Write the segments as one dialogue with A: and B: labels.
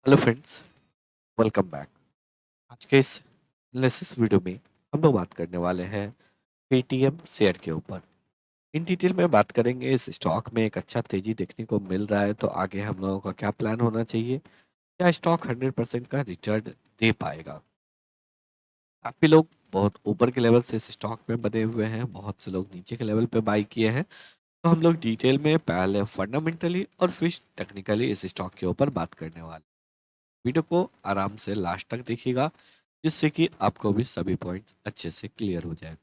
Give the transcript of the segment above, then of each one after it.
A: Hello friends, welcome back. आज के इस एनालिसिस वीडियो में हम लोग बात करने वाले हैं पेटीएम शेयर के ऊपर। इन डिटेल में बात करेंगे। इस स्टॉक में एक अच्छा तेजी देखने को मिल रहा है, तो आगे हम लोगों का क्या प्लान होना चाहिए। क्या स्टॉक 100% का रिटर्न दे पाएगा। काफ़ी लोग बहुत ऊपर के लेवल से इस स्टॉक में बने हुए हैं, बहुत से लोग नीचे के लेवल पे बाई किए हैं। तो हम लोग डिटेल में पहले फंडामेंटली और फिर टेक्निकली इस स्टॉक के ऊपर बात करने वाले। वीडियो को आराम से लास्ट तक देखिएगा, जिससे कि आपको भी सभी पॉइंट्स अच्छे से क्लियर हो जाए।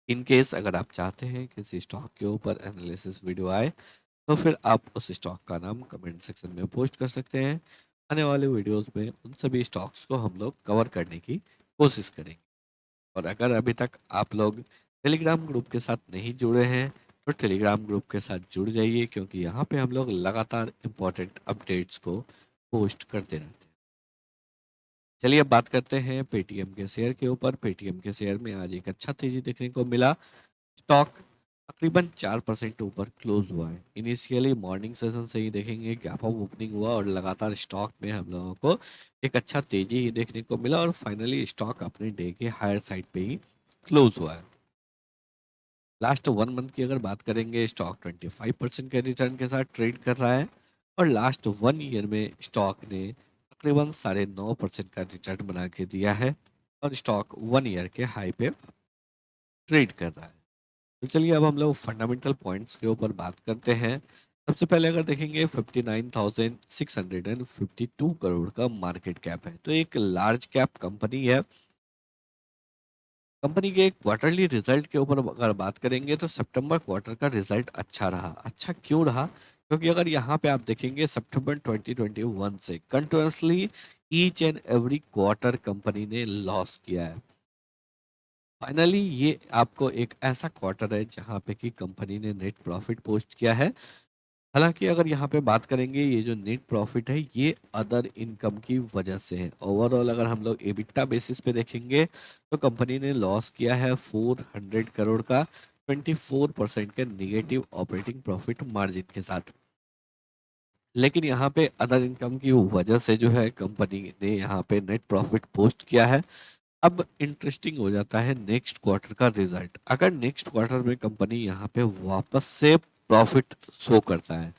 A: इन केस अगर आप चाहते हैं कि किसी स्टॉक के ऊपर एनालिसिस वीडियो आए, तो फिर आप उस स्टॉक का नाम कमेंट सेक्शन में पोस्ट कर सकते हैं। आने वाले वीडियोस में उन सभी स्टॉक्स को हम लोग कवर करने की कोशिश करेंगे। और अगर अभी तक आप लोग टेलीग्राम ग्रुप के साथ नहीं जुड़े हैं, तो टेलीग्राम ग्रुप के साथ जुड़ जाइए, क्योंकि यहाँ पे हम लोग लगातार इम्पोर्टेंट अपडेट्स को पोस्ट करते रहते हैं। चलिए अब बात करते हैं पेटीएम के शेयर के ऊपर। पेटीएम के शेयर में आज एक अच्छा तेजी देखने को मिला। स्टॉक तकरीबन 4% ऊपर क्लोज हुआ है। इनिशियली मॉर्निंग सेशन से ही देखेंगे गैप अप ओपनिंग हुआ और लगातार स्टॉक में हम लोगों को एक अच्छा तेजी ही देखने को मिला, और फाइनली स्टॉक अपने डे के हायर साइड पे ही क्लोज हुआ है। लास्ट 1 मंथ की अगर बात करेंगे, स्टॉक 25% के रिटर्न के साथ ट्रेड कर रहा है, और लास्ट 1 ईयर में स्टॉक ने तकरीबन 9.5% का रिटर्न बना के दिया है, और स्टॉक 1 ईयर के हाई पे ट्रेड कर रहा है। तो चलिए अब हम लोग फंडामेंटल पॉइंट्स के ऊपर बात करते हैं। सबसे पहले अगर देखेंगे, 59,652 करोड़ का मार्केट कैप है, तो एक लार्ज कैप कंपनी है। कंपनी के क्वार्टरली रिजल्ट के ऊपर अगर बात करेंगे, तो सितंबर क्वार्टर का रिजल्ट अच्छा रहा। अच्छा क्यों रहा? क्योंकि अगर यहाँ पे आप देखेंगे, सितंबर 2021 से continuously each and every quarter company ने लॉस किया है। फाइनली ये आपको एक ऐसा क्वार्टर है जहाँ पे कि कंपनी ने नेट प्रॉफिट पोस्ट किया है। हालांकि अगर यहाँ पे बात करेंगे, ये जो नेट प्रॉफिट है ये अदर इनकम की वजह से है। ओवरऑल अगर हम लोग एबिटा बेसिस पे देखेंगे, तो कंपनी ने लॉस किया है 400 करोड़ का, 24% के निगेटिव ऑपरेटिंग प्रॉफिट मार्जिन के साथ। लेकिन यहाँ पे अदर इनकम की वजह से जो है कंपनी ने यहाँ पे नेट प्रॉफिट पोस्ट किया है। अब इंटरेस्टिंग हो जाता है नेक्स्ट क्वार्टर का रिजल्ट। अगर नेक्स्ट क्वार्टर में कंपनी यहाँ पे वापस से प्रॉफिट शो करता है,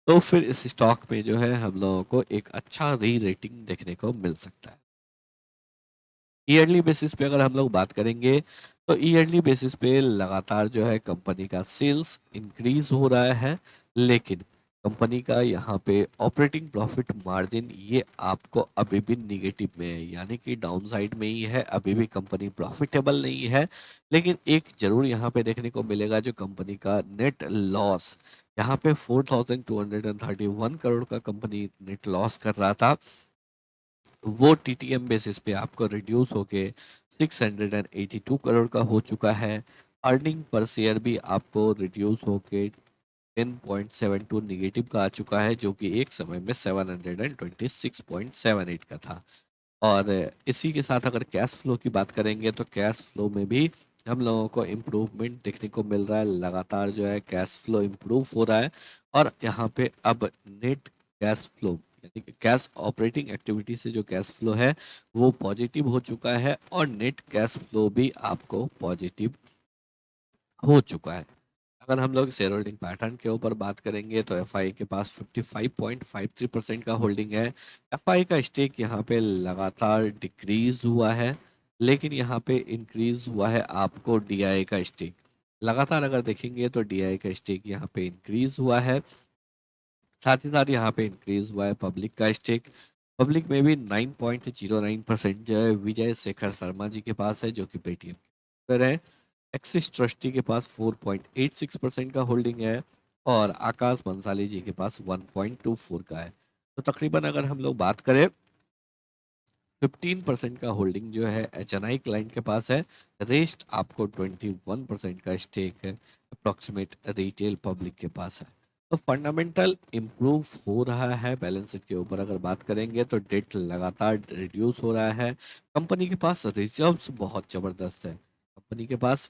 A: तो फिर इस स्टॉक में जो है हम लोगों को एक अच्छा री रेटिंग देखने को मिल सकता है। ईयरली बेसिस पे अगर हम लोग बात करेंगे, तो ईयरली बेसिस पे लगातार जो है कंपनी का सेल्स इंक्रीज हो रहा है, लेकिन कंपनी का यहाँ पे ऑपरेटिंग प्रॉफिट मार्जिन ये आपको अभी भी निगेटिव में है, यानी कि डाउन साइड में ही है। अभी भी कंपनी प्रॉफिटेबल नहीं है। लेकिन एक जरूर यहाँ पे देखने को मिलेगा, जो कंपनी का नेट लॉस यहाँ पे 4,231 करोड़ का कंपनी नेट लॉस कर रहा था, वो टीटीएम बेसिस पे आपको रिड्यूस होके 682 करोड़ का हो चुका है। अर्निंग पर शेयर भी आपको रिड्यूस होके 10.72 निगेटिव का आ चुका है, जो कि एक समय में 726.78 का था। और इसी के साथ अगर कैश फ्लो की बात करेंगे, तो कैश फ्लो में भी हम लोगों को इम्प्रूवमेंट देखने को मिल रहा है। लगातार जो है कैश फ्लो इम्प्रूव हो रहा है, और यहाँ पे अब नेट कैश फ्लो यानी कि कैश ऑपरेटिंग एक्टिविटी से जो कैश फ्लो है वो पॉजिटिव हो चुका है, और नेट कैश फ्लो भी आपको पॉजिटिव हो चुका है। अगर हम लोग शेयर होल्डिंग पैटर्न के ऊपर बात करेंगे, तो एफआई के पास 55.53% का होल्डिंग है। एफआई का स्टेक यहाँ पे लगातार डिक्रीज हुआ है, लेकिन यहाँ पे इंक्रीज हुआ है आपको डीआई का स्टेक। लगातार अगर देखेंगे, तो डीआई का स्टेक यहाँ पे इंक्रीज हुआ है। साथ ही साथ यहाँ पे इंक्रीज हुआ है पब्लिक का स्टेक। पब्लिक में भी 9.09% जो है विजय शेखर शर्मा जी के पास है, जो कि पेटीएम पर है। एक्सिस ट्रस्टी के पास 4.86% का होल्डिंग है, और आकाश बंसाली जी के पास 1.24 का है। तो तकरीबन अगर हम लोग बात करें, 15% का होल्डिंग जो है एचएनआई क्लाइंट के पास है। रेस्ट आपको 21% का स्टेक है अप्रोक्सीमेट रिटेल पब्लिक के पास है। तो फंडामेंटल इम्प्रूव हो रहा है। बैलेंस शीट के ऊपर अगर बात करेंगे, तो डेट लगातार रिड्यूस हो रहा है। कंपनी के पास रिजर्व्स बहुत ज़बरदस्त है। कंपनी के पास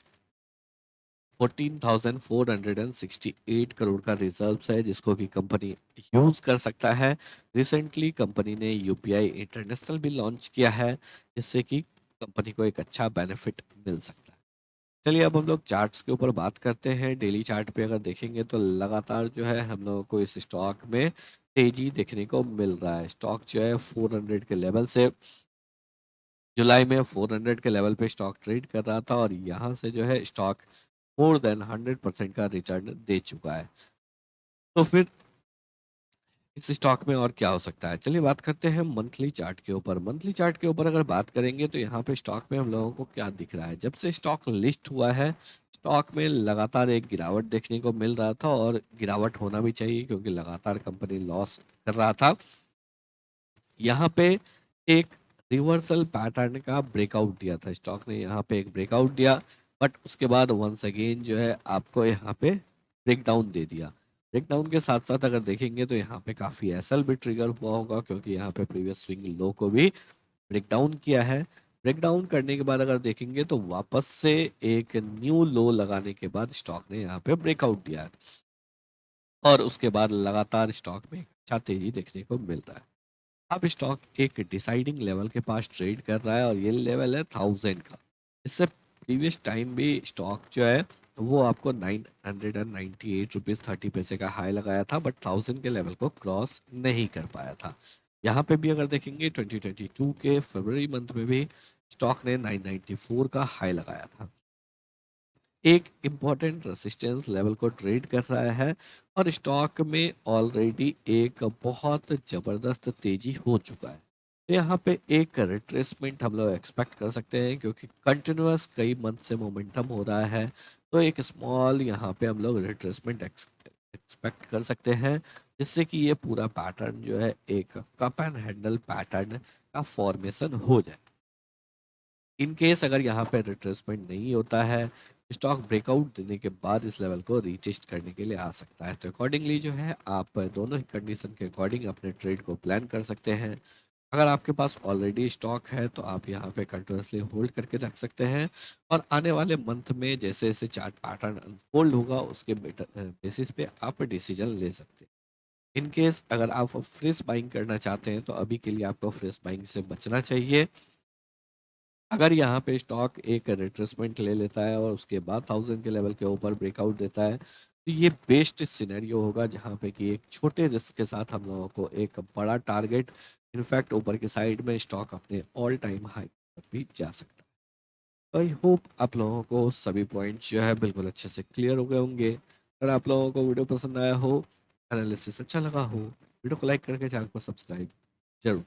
A: 14,468 करोड़ का रिजर्व्स है जिसको कि कंपनी यूज कर सकता है। रिसेंटली कंपनी ने यूपीआई इंटरनेशनल भी लॉन्च किया है जिससे कि कंपनी को एक अच्छा बेनिफिट मिल सकता है। चलिए अब हम लोग चार्ट्स के ऊपर बात करते हैं। डेली चार्ट पे अगर देखेंगे तो लगातार जो है हम लोगों को इस स्टॉक में तेजी देखने को मिल रहा है। स्टॉक जो है 400 के लेवल से जुलाई में 400 के लेवल पे स्टॉक ट्रेड कर रहा था और यहाँ से जो है स्टॉक मोर देन 100% का रिटर्न दे चुका है। तो फिर इस स्टॉक में और क्या हो सकता है, चलिए बात करते हैं मंथली चार्ट के ऊपर। मंथली चार्ट के ऊपर अगर बात करेंगे तो यहाँ पे स्टॉक में हम लोगों को क्या दिख रहा है। जब से स्टॉक लिस्ट हुआ है स्टॉक में लगातार एक गिरावट देखने को मिल रहा था और गिरावट होना भी चाहिए क्योंकि लगातार कंपनी लॉस कर रहा था। यहाँ पे एक रिवर्सल पैटर्न का ब्रेकआउट दिया था स्टॉक ने, यहाँ पे एक ब्रेकआउट दिया बट उसके बाद वंस अगेन जो है आपको यहाँ पे ब्रेकडाउन दे दिया। ब्रेकडाउन के साथ साथ अगर देखेंगे तो यहाँ पे काफी एसएल भी ट्रिगर हुआ होगा क्योंकि यहाँ पे प्रीवियस स्विंग लो को भी ब्रेकडाउन किया है। ब्रेकडाउन करने के बाद अगर देखेंगे तो वापस से एक न्यू लो लगाने के बाद स्टॉक ने यहाँ पे ब्रेकआउट दिया है और उसके बाद लगातार स्टॉक में अच्छा तेजी देखने को मिल रहा है। अब स्टॉक एक डिसाइडिंग लेवल के पास ट्रेड कर रहा है और ये लेवल है 1000 का। इससे प्रीवियस टाइम भी स्टॉक जो है वो आपको 998 रुपीज़ 30 पैसे का हाई लगाया था बट 1000 के लेवल को क्रॉस नहीं कर पाया था। यहाँ पे भी अगर देखेंगे 2022 के फरवरी मंथ में भी स्टॉक ने 994 का हाई लगाया था। एक इम्पॉर्टेंट रेसिस्टेंस लेवल को ट्रेड कर रहा है और स्टॉक में ऑलरेडी एक बहुत ज़बरदस्त तेजी हो चुका है। तो यहाँ पे एक रिट्रेसमेंट हम लोग एक्सपेक्ट कर सकते हैं क्योंकि कंटिन्यूअस कई मंथ से मोमेंटम हो रहा है। तो एक स्मॉल यहाँ पे हम लोग रिट्रेसमेंट एक्सपेक्ट कर सकते हैं जिससे कि ये पूरा पैटर्न जो है एक कप एंड हैंडल पैटर्न का फॉर्मेशन हो जाए। इन केस अगर यहाँ पे रिट्रेसमेंट नहीं होता है स्टॉक ब्रेकआउट देने के बाद इस लेवल को रीटेस्ट करने के लिए आ सकता है। तो अकॉर्डिंगली जो है आप दोनों ही कंडीशन के अकॉर्डिंग अपने ट्रेड को प्लान कर सकते हैं। अगर आपके पास ऑलरेडी स्टॉक है तो आप यहाँ पे कंटिन्यूसली होल्ड करके रख सकते हैं और आने वाले मंथ में जैसे जैसे चार्ट पैटर्न अनफोल्ड होगा उसके बेसिस पे आप डिसीजन ले सकते हैं। इन केस अगर आप फ्रेश बाइंग करना चाहते हैं तो अभी के लिए आपको फ्रेश बाइंग से बचना चाहिए। अगर यहाँ पे स्टॉक एक रिट्रेसमेंट ले लेता है और उसके बाद 1000 के लेवल के ऊपर ब्रेकआउट देता है तो ये बेस्ट सिनेरियो होगा जहाँ पे कि एक छोटे रिस्क के साथ हम लोगों को एक बड़ा टारगेट इनफैक्ट ऊपर की साइड में स्टॉक अपने ऑल टाइम हाई पर भी जा सकता है। आई होप आप लोगों को सभी पॉइंट्स जो है बिल्कुल अच्छे से क्लियर हो गए होंगे। अगर आप लोगों को वीडियो पसंद आया हो, एनालिसिस अच्छा लगा हो, वीडियो को लाइक करके चैनल को सब्सक्राइब जरूर